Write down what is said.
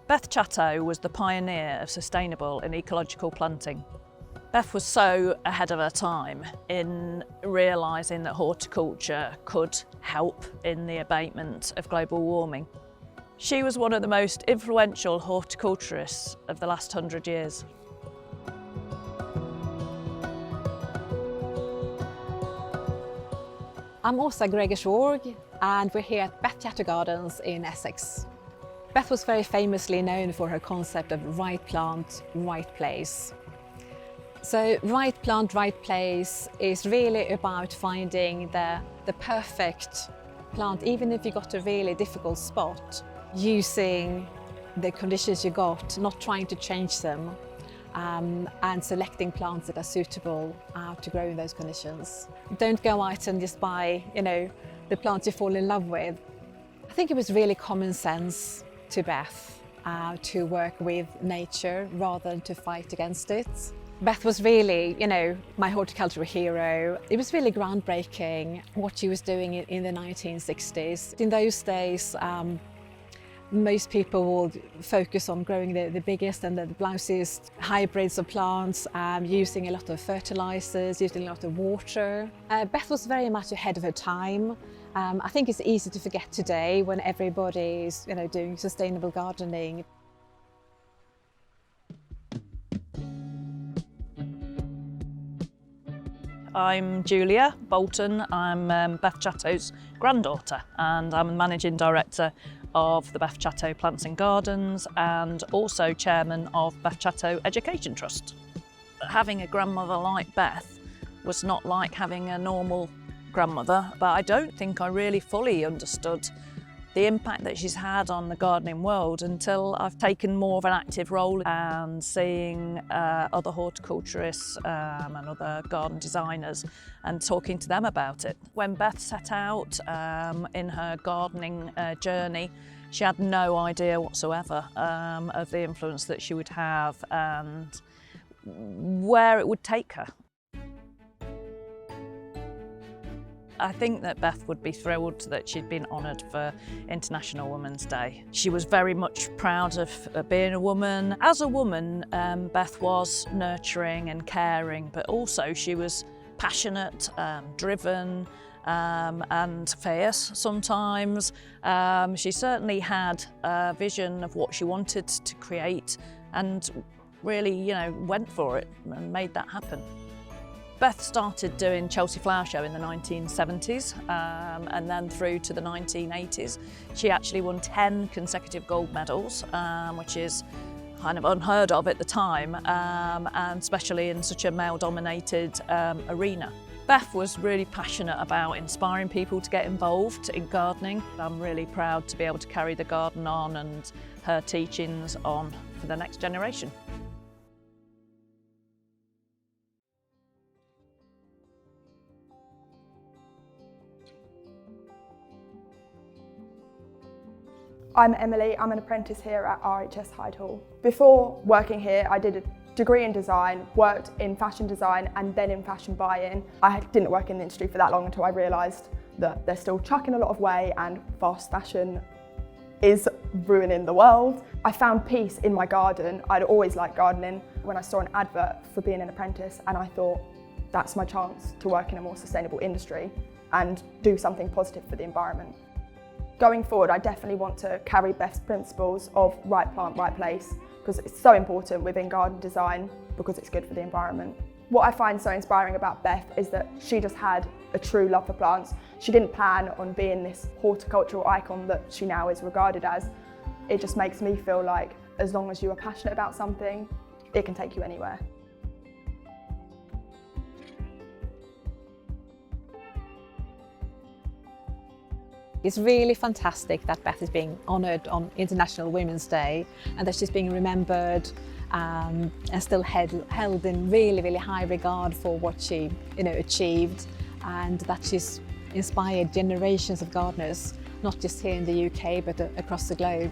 Beth Chatto was the pioneer of sustainable and ecological planting. Beth was so ahead of her time in realising that horticulture could help in the abatement of global warming. She was one of the most influential horticulturists of the last 100 years. I'm Åsa Gregersorg and we're here at Beth Chatto Gardens in Essex. Beth was very famously known for her concept of right plant, right place. So right plant, right place is really about finding the perfect plant, even if you got a really difficult spot, using the conditions you got, not trying to change them, and selecting plants that are suitable to grow in those conditions. Don't go out and just buy, the plants you fall in love with. I think it was really common sense to Beth to work with nature rather than to fight against it. Beth was really, my horticultural hero. It was really groundbreaking what she was doing in the 1960s. In those days, most people would focus on growing the biggest and the blousiest hybrids of plants, using a lot of fertilizers, using a lot of water. Beth was very much ahead of her time. I think it's easy to forget today when everybody's doing sustainable gardening. I'm Julia Bolton. I'm Beth Chatto's granddaughter, and I'm the Managing Director of the Beth Chatto Plants and Gardens and also Chairman of Beth Chatto Education Trust. Having a grandmother like Beth was not like having a normal grandmother, but I don't think I really fully understood the impact that she's had on the gardening world until I've taken more of an active role and seeing other horticulturists and other garden designers and talking to them about it. When Beth set out in her gardening journey, she had no idea whatsoever of the influence that she would have and where it would take her. I think that Beth would be thrilled that she'd been honoured for International Women's Day. She was very much proud of being a woman. As a woman, Beth was nurturing and caring, but also she was passionate, driven, and fierce sometimes. She certainly had a vision of what she wanted to create and really, went for it and made that happen. Beth started doing Chelsea Flower Show in the 1970s and then through to the 1980s. She actually won 10 consecutive gold medals, which is kind of unheard of at the time, and especially in such a male-dominated arena. Beth was really passionate about inspiring people to get involved in gardening. I'm really proud to be able to carry the garden on and her teachings on for the next generation. I'm Emily, I'm an apprentice here at RHS Hall. Before working here, I did a degree in design, worked in fashion design and then in fashion buy-in. I didn't work in the industry for that long until I realised that they're still chucking a lot of way and fast fashion is ruining the world. I found peace in my garden. I'd always liked gardening when I saw an advert for being an apprentice, and I thought that's my chance to work in a more sustainable industry and do something positive for the environment. Going forward, I definitely want to carry Beth's principles of right plant, right place, because it's so important within garden design because it's good for the environment. What I find so inspiring about Beth is that she just had a true love for plants. She didn't plan on being this horticultural icon that she now is regarded as. It just makes me feel like as long as you are passionate about something, it can take you anywhere. It's really fantastic that Beth is being honoured on International Women's Day and that she's being remembered and still held in really, really high regard for what she achieved, and that she's inspired generations of gardeners, not just here in the UK but across the globe.